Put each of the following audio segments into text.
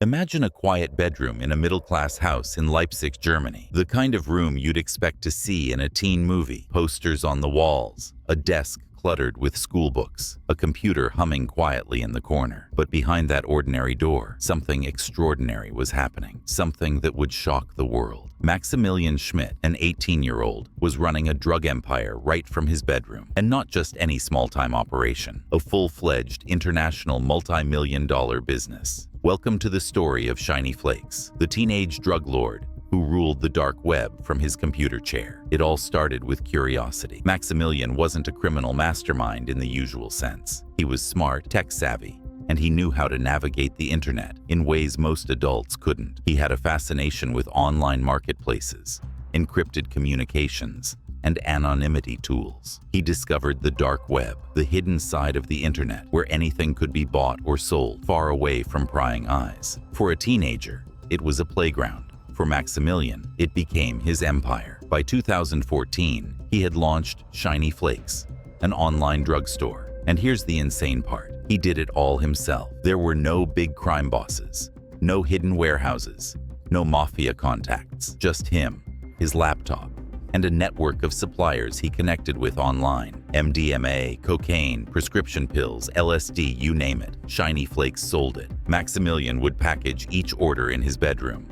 Imagine a quiet bedroom in a middle-class house in Leipzig, Germany. The kind of room you'd expect to see in a teen movie. Posters on the walls, a desk cluttered with school books, a computer humming quietly in the corner. But behind that ordinary door, something extraordinary was happening, something that would shock the world. Maximilian Schmidt, an 18-year-old, was running a drug empire right from his bedroom. And not just any small-time operation, a full-fledged international multi-million-dollar business. Welcome to the story of Shiny Flakes, the teenage drug lord who ruled the dark web from his computer chair. It all started with curiosity. Maximilian wasn't a criminal mastermind in the usual sense. He was smart, tech-savvy, and he knew how to navigate the internet in ways most adults couldn't. He had a fascination with online marketplaces, encrypted communications, and anonymity tools. He discovered the dark web, the hidden side of the internet where anything could be bought or sold far away from prying eyes. For a teenager, it was a playground. For Maximilian, it became his empire. By 2014, he had launched Shiny Flakes, an online drugstore. And here's the insane part. He did it all himself. There were no big crime bosses, no hidden warehouses, no mafia contacts, just him, his laptop, and a network of suppliers he connected with online. MDMA, cocaine, prescription pills, LSD, you name it. Shiny Flakes sold it. Maximilian would package each order in his bedroom,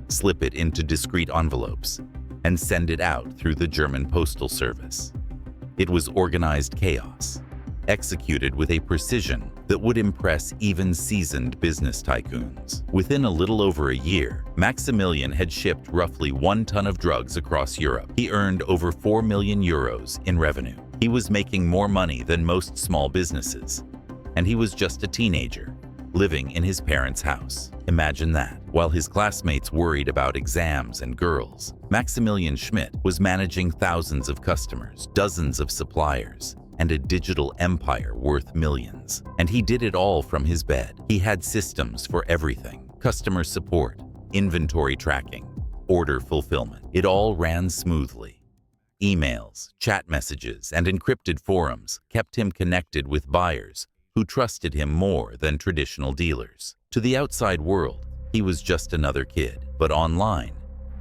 slip it into discreet envelopes, and send it out through the German postal service. It was organized chaos, executed with a precision that would impress even seasoned business tycoons. Within a little over a year, Maximilian had shipped roughly 1 ton of drugs across Europe. He earned over 4 million euros in revenue. He was making more money than most small businesses, and he was just a teenager, living in his parents' house. Imagine that. While his classmates worried about exams and girls, Maximilian Schmidt was managing thousands of customers, dozens of suppliers, and a digital empire worth millions. And he did it all from his bed. He had systems for everything: customer support, inventory tracking, order fulfillment. It all ran smoothly. Emails, chat messages, and encrypted forums kept him connected with buyers who trusted him more than traditional dealers. To the outside world, he was just another kid, but online,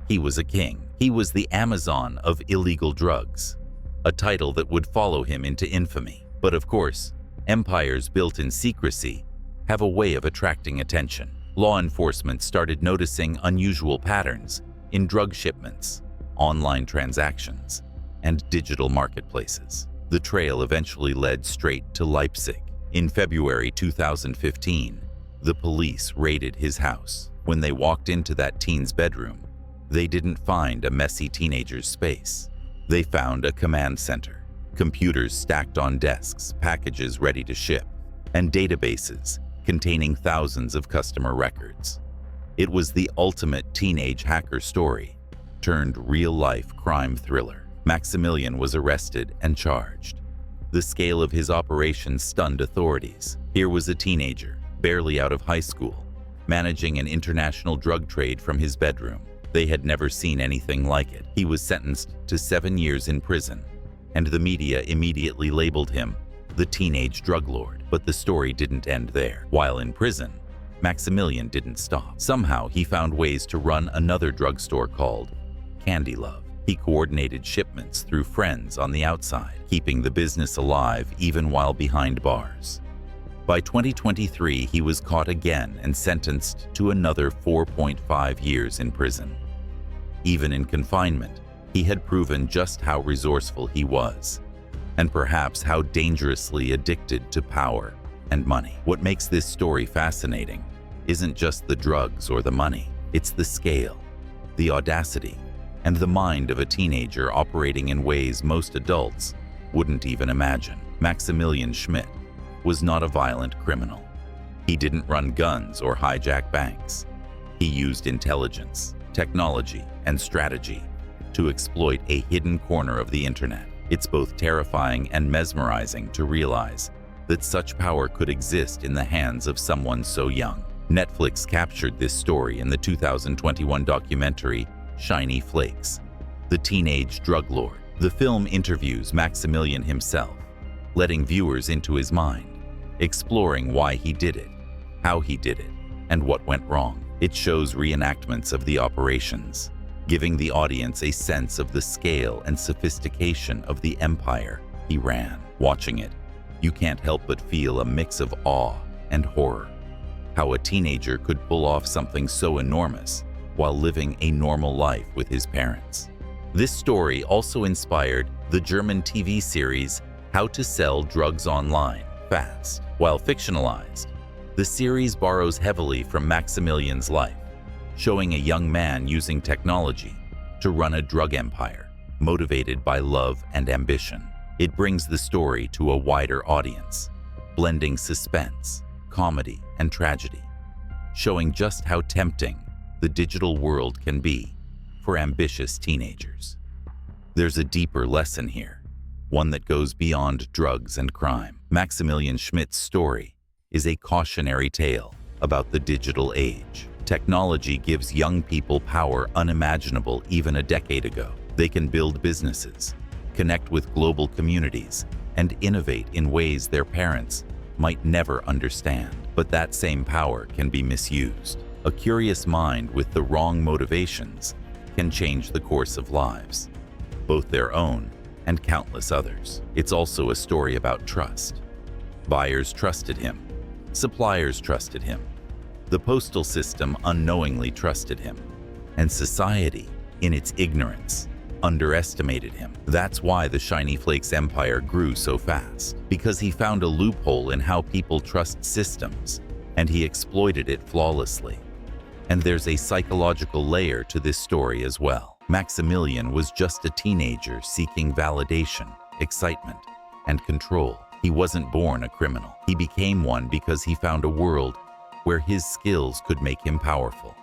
he was a king. He was the Amazon of illegal drugs, a title that would follow him into infamy. But of course, empires built in secrecy have a way of attracting attention. Law enforcement started noticing unusual patterns in drug shipments, online transactions, and digital marketplaces. The trail eventually led straight to Leipzig. In February 2015, the police raided his house. When they walked into that teen's bedroom, they didn't find a messy teenager's space. They found a command center, computers stacked on desks, packages ready to ship, and databases containing thousands of customer records. It was the ultimate teenage hacker story turned real-life crime thriller. Maximilian was arrested and charged. The scale of his operation stunned authorities. Here was a teenager, barely out of high school, managing an international drug trade from his bedroom. They had never seen anything like it. He was sentenced to 7 years in prison, and the media immediately labeled him the teenage drug lord. But the story didn't end there. While in prison, Maximilian didn't stop. Somehow he found ways to run another drugstore called Candy Love. He coordinated shipments through friends on the outside, keeping the business alive even while behind bars. By 2023, he was caught again and sentenced to another 4.5 years in prison. Even in confinement, he had proven just how resourceful he was, and perhaps how dangerously addicted to power and money. What makes this story fascinating isn't just the drugs or the money. It's the scale, the audacity, and the mind of a teenager operating in ways most adults wouldn't even imagine. Maximilian Schmidt was not a violent criminal. He didn't run guns or hijack banks. He used intelligence, technology, and strategy to exploit a hidden corner of the internet. It's both terrifying and mesmerizing to realize that such power could exist in the hands of someone so young. Netflix captured this story in the 2021 documentary Shiny Flakes, the teenage drug lord. The film interviews Maximilian himself, letting viewers into his mind, exploring why he did it, how he did it, and what went wrong. It shows reenactments of the operations, giving the audience a sense of the scale and sophistication of the empire he ran. Watching it, you can't help but feel a mix of awe and horror. How a teenager could pull off something so enormous while living a normal life with his parents. This story also inspired the German TV series How to Sell Drugs Online Fast. While fictionalized, the series borrows heavily from Maximilian's life, showing a young man using technology to run a drug empire, motivated by love and ambition. It brings the story to a wider audience, blending suspense, comedy, and tragedy, showing just how tempting the digital world can be for ambitious teenagers. There's a deeper lesson here, one that goes beyond drugs and crime. Maximilian Schmidt's story is a cautionary tale about the digital age. Technology gives young people power unimaginable even a decade ago. They can build businesses, connect with global communities, and innovate in ways their parents might never understand. But that same power can be misused. A curious mind with the wrong motivations can change the course of lives, both their own and countless others. It's also a story about trust. Buyers trusted him. Suppliers trusted him. The postal system unknowingly trusted him. And society, in its ignorance, underestimated him. That's why the Shiny Flakes empire grew so fast, because he found a loophole in how people trust systems, and he exploited it flawlessly. And there's a psychological layer to this story as well. Maximilian was just a teenager seeking validation, excitement, and control. He wasn't born a criminal. He became one because he found a world where his skills could make him powerful,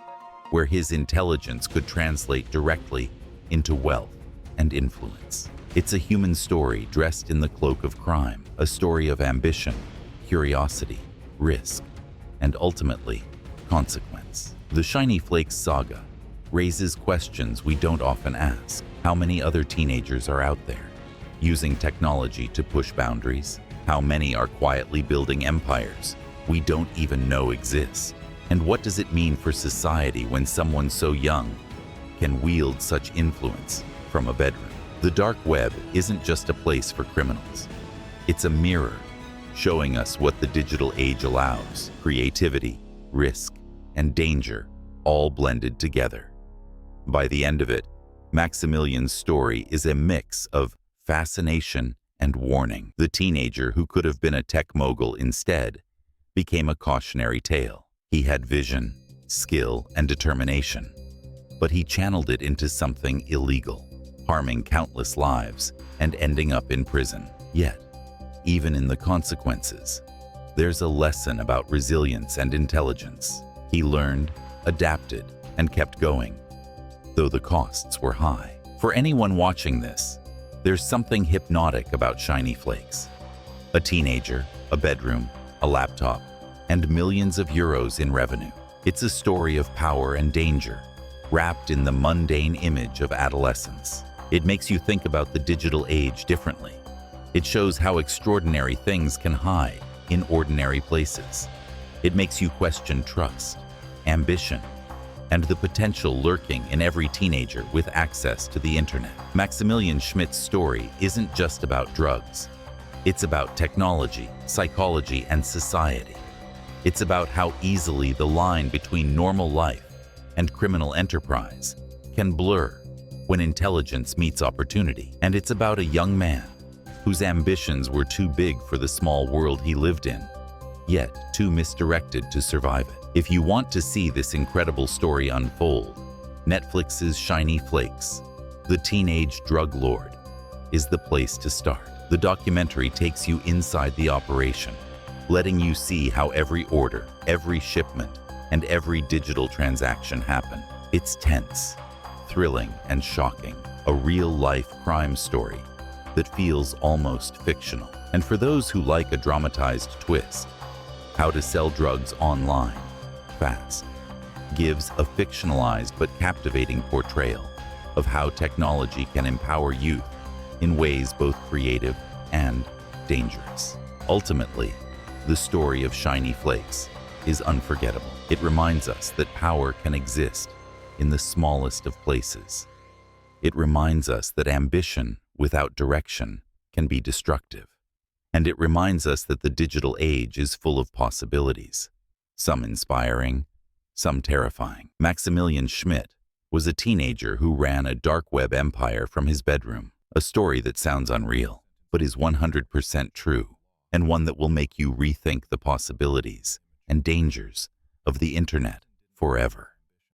where his intelligence could translate directly into wealth and influence. It's a human story dressed in the cloak of crime, a story of ambition, curiosity, risk, and ultimately, consequence. The Shiny Flakes saga raises questions we don't often ask. How many other teenagers are out there, using technology to push boundaries? How many are quietly building empires we don't even know exist? And what does it mean for society when someone so young can wield such influence from a bedroom? The dark web isn't just a place for criminals. It's a mirror showing us what the digital age allows: creativity, risk, and danger, all blended together. By the end of it, Maximilian's story is a mix of fascination and warning. The teenager who could have been a tech mogul instead became a cautionary tale. He had vision, skill, and determination, but he channeled it into something illegal, harming countless lives and ending up in prison. Yet, even in the consequences, there's a lesson about resilience and intelligence. He learned, adapted, and kept going, though the costs were high. For anyone watching this, there's something hypnotic about Shiny Flakes. A teenager, a bedroom, a laptop, and millions of euros in revenue. It's a story of power and danger, wrapped in the mundane image of adolescence. It makes you think about the digital age differently. It shows how extraordinary things can hide in ordinary places. It makes you question trust, ambition, and the potential lurking in every teenager with access to the internet. Maximilian Schmidt's story isn't just about drugs. It's about technology, psychology, and society. It's about how easily the line between normal life and criminal enterprise can blur when intelligence meets opportunity. And it's about a young man whose ambitions were too big for the small world he lived in, yet too misdirected to survive it. If you want to see this incredible story unfold, Netflix's Shiny Flakes, The Teenage Drug Lord, is the place to start. The documentary takes you inside the operation, letting you see how every order, every shipment, and every digital transaction happen. It's tense, thrilling, and shocking, a real-life crime story that feels almost fictional. And for those who like a dramatized twist, How to Sell Drugs Online Fast gives a fictionalized but captivating portrayal of how technology can empower youth in ways both creative and dangerous. Ultimately, the story of Shiny Flakes is unforgettable. It reminds us that power can exist in the smallest of places. It reminds us that ambition without direction can be destructive. And it reminds us that the digital age is full of possibilities, some inspiring, some terrifying. Maximilian Schmidt was a teenager who ran a dark web empire from his bedroom, a story that sounds unreal, but is 100% true, and one that will make you rethink the possibilities and dangers of the internet forever.